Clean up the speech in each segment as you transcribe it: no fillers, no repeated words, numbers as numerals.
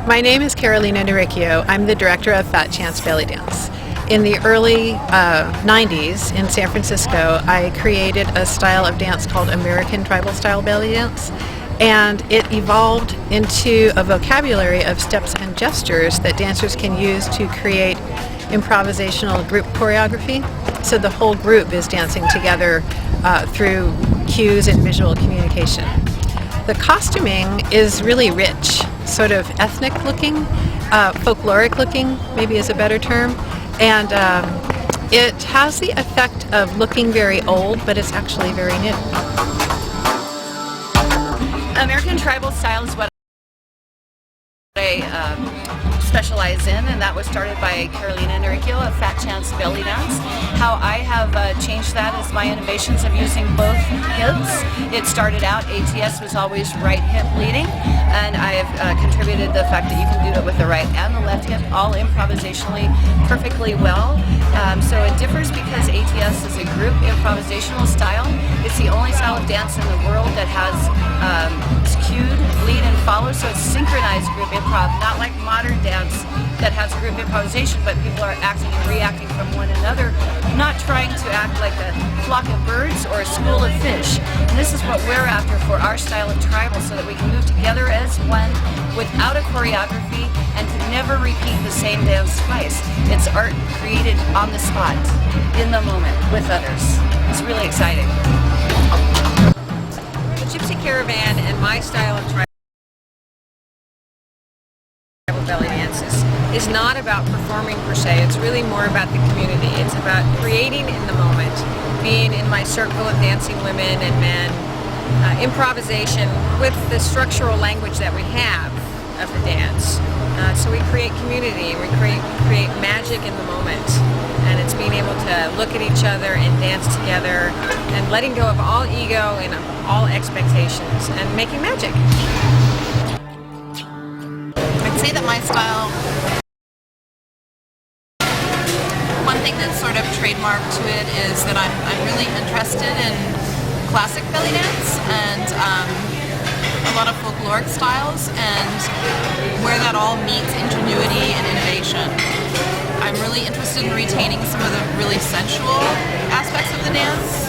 My name is Carolena Nericcio. I'm the director of FatChanceBellyDance. In the early 90s in San Francisco, I created a style of dance called American Tribal Style Bellydance, and it evolved into a vocabulary of steps and gestures that dancers can use to create improvisational group choreography. So the whole group is dancing together through cues and visual communication. The costuming is really rich, sort of ethnic looking, folkloric looking, maybe is a better term, and it has the effect of looking very old, but it's actually very new. American tribal style is what I specialize in, and that was started by Carolena Nericcio of FatChanceBellyDance. How I have changed that is my innovations of using both hips. It started out, ATS was always right hip leading, and I have contributed the fact that you can do it with the right and the left hip, all improvisationally perfectly well. So it differs because ATS is a group improvisational style. It's the only style of dance in the world that has cued, lead, and follow, so it's synchronized group improv, not like modern dance that has group improvisation, but people are acting and reacting from one another, not trying to act like a flock of birds or a school of fish. And this is what we're after for our style of tribal, so that we can move together as one without a choreography and to never repeat the same dance twice. It's art created on the spot, in the moment, with others. It's really exciting. The Gypsy Caravan and my style of tribal belly dances is not about performing per se. It's really more about the community. It's about creating in the moment, being in my circle of dancing women and men, improvisation with the structural language that we have of the dance. So we create community, we create magic in the moment, and it's being able to look at each other and dance together and letting go of all ego and all expectations and making magic. I'd say that my style, one thing that's sort of trademarked to it is that I'm really interested in classic belly dance and a lot of folkloric styles, and where that all meets ingenuity and innovation. I'm really interested in retaining some of the really sensual aspects of the dance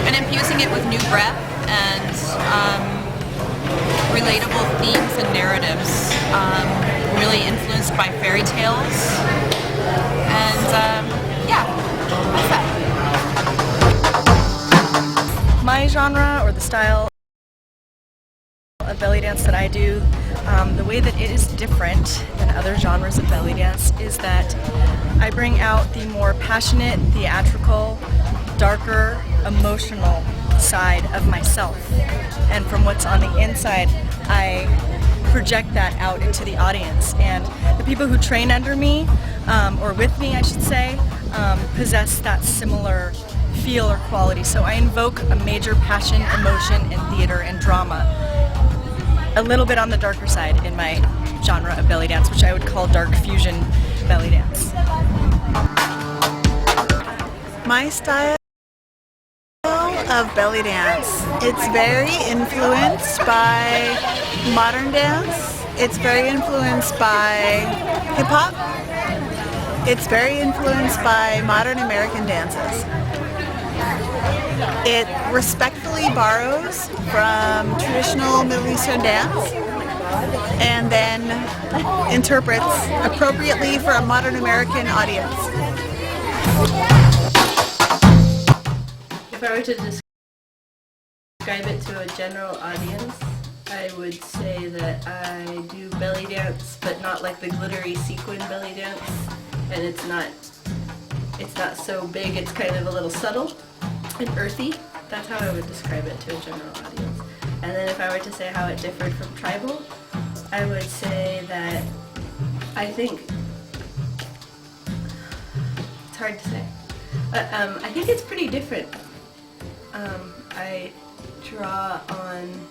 and infusing it with new breath and relatable themes and narratives, really influenced by fairy tales, and yeah, that's that. My genre, or the style of belly dance that I do, the way that it is different than other genres of belly dance is that I bring out the more passionate, theatrical, darker, emotional side of myself. And from what's on the inside, I project that out into the audience. And the people who train under me, or with me I should say, possess that similar feel or quality. So I invoke a major passion, emotion, and theater and drama. A little bit on the darker side in my genre of belly dance, which I would call dark fusion belly dance. My style of belly dance, it's very influenced by modern dance, it's very influenced by hip hop, it's very influenced by modern American dances. It respectfully borrows from traditional Middle Eastern dance and then interprets appropriately for a modern American audience. If I were to describe it to a general audience, I would say that I do belly dance, but not like the glittery sequin belly dance, and it's not so big, it's kind of a little subtle and earthy. That's how I would describe it to a general audience. And then if I were to say how it differed from tribal, I would say that I think, it's hard to say, but I think it's pretty different. I draw on,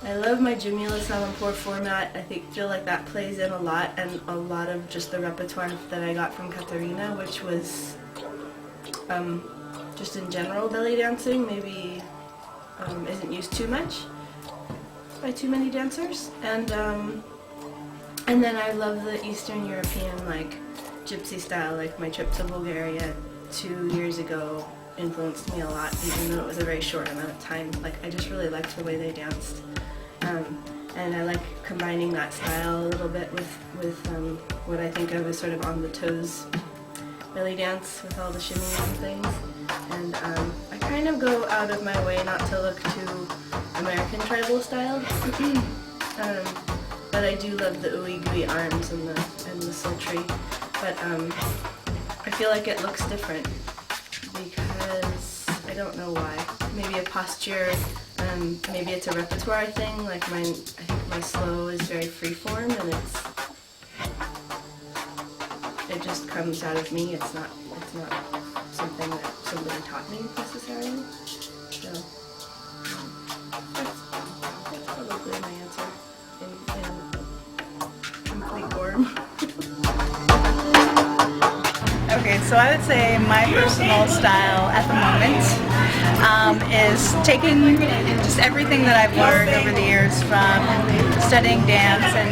I love my Djoumahna Salampur format. I feel like that plays in a lot, and a lot of just the repertoire that I got from Carolena, which was just in general belly dancing, maybe isn't used too much. by too many dancers, and then I love the Eastern European like Gypsy style. Like my trip to Bulgaria 2 years ago influenced me a lot, even though it was a very short amount of time. Like I just really liked the way they danced, and I like combining that style a little bit with what I think of as sort of on the toes belly dance with all the shimmies and things. And I kind of go out of my way not to look too American tribal style, but I do love the ooey gooey arms and the sultry. But I feel like it looks different because I don't know why. Maybe a posture, maybe it's a repertoire thing. Like I think my slow is very freeform, and it just comes out of me. It's not something that somebody taught me necessarily. So that's probably my answer in complete form. Okay, so I would say my personal style at the moment is taking just everything that I've learned over the years from studying dance and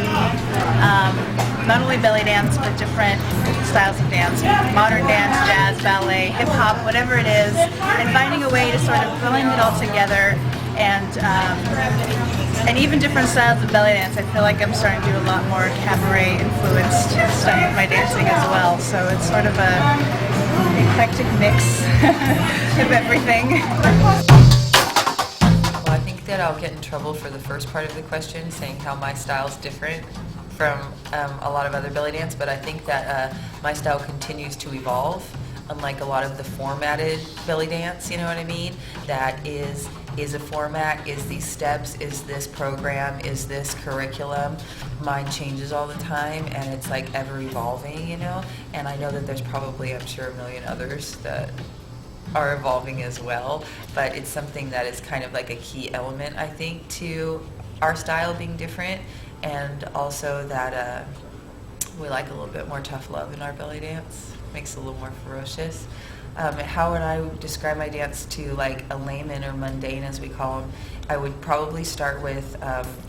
not only belly dance but different styles of dance, modern dance, jazz, ballet, hip hop, whatever it is, and finding a way to sort of blend it all together and even different styles of belly dance. I feel like I'm starting to do a lot more cabaret influenced stuff with my dancing as well. So it's sort of a eclectic mix of everything. Well, I think that I'll get in trouble for the first part of the question, saying how my style's different from a lot of other belly dance, but I think that my style continues to evolve, unlike a lot of the formatted belly dance, you know what I mean? That is a format, is these steps, is this program, is this curriculum. Mine changes all the time, and it's like ever evolving, you know? And I know that there's probably, I'm sure, a million others that are evolving as well, but it's something that is kind of like a key element, I think, to our style being different, and also that we like a little bit more tough love in our belly dance. Makes it a little more ferocious. How would I describe my dance to like a layman or mundane, as we call them? I would probably start with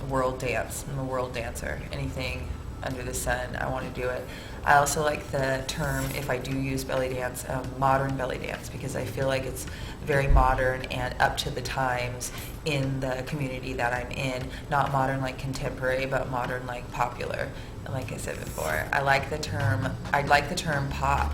world dance. I'm a world dancer. Anything under the sun, I want to do it. I also like the term, if I do use belly dance, modern belly dance, because I feel like it's very modern and up to the times in the community that I'm in. Not modern like contemporary, but modern like popular. Like I said before, I like the term pop.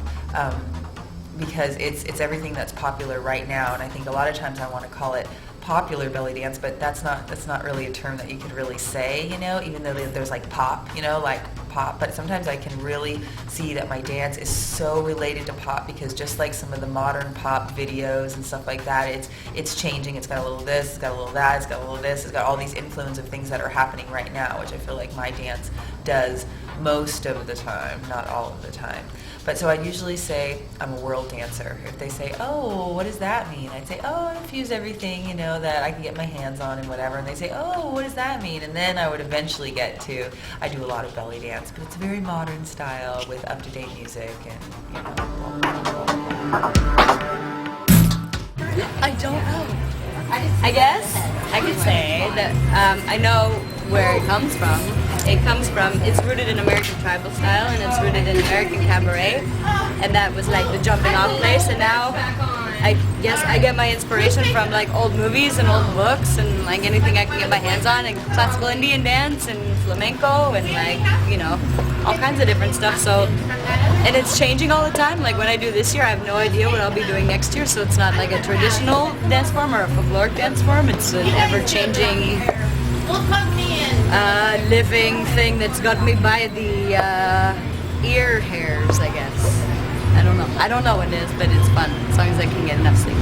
Because it's everything that's popular right now, and I think a lot of times I want to call it popular belly dance, but that's not really a term that you could really say, you know, even though there's like pop, you know, like pop, but sometimes I can really see that my dance is so related to pop, because just like some of the modern pop videos and stuff like that, it's changing. It's got a little of this, it's got a little of that, it's got a little of this, it's got all these influence of things that are happening right now, which I feel like my dance does most of the time, not all of the time. But so I'd usually say I'm a world dancer. If they say, oh, what does that mean? I'd say, oh, I infuse everything, you know, that I can get my hands on and whatever. And they say, oh, what does that mean? And then I would eventually get to, I do a lot of belly dance, but it's a very modern style with up-to-date music and, you know. I don't know. I guess I could say that I know where it comes from. It's rooted in American tribal style, and it's rooted in American cabaret, and that was like the jumping off place. And now I guess I get my inspiration from like old movies and old books and like anything I can get my hands on, and classical Indian dance and flamenco and like, you know, all kinds of different stuff. So, and it's changing all the time. Like when I do this year, I have no idea what I'll be doing next year, so it's not like a traditional dance form or a folkloric dance form. It's an ever-changing living thing that's got me by the ear hairs, I guess. I don't know what it is, but it's fun as long as I can get enough sleep.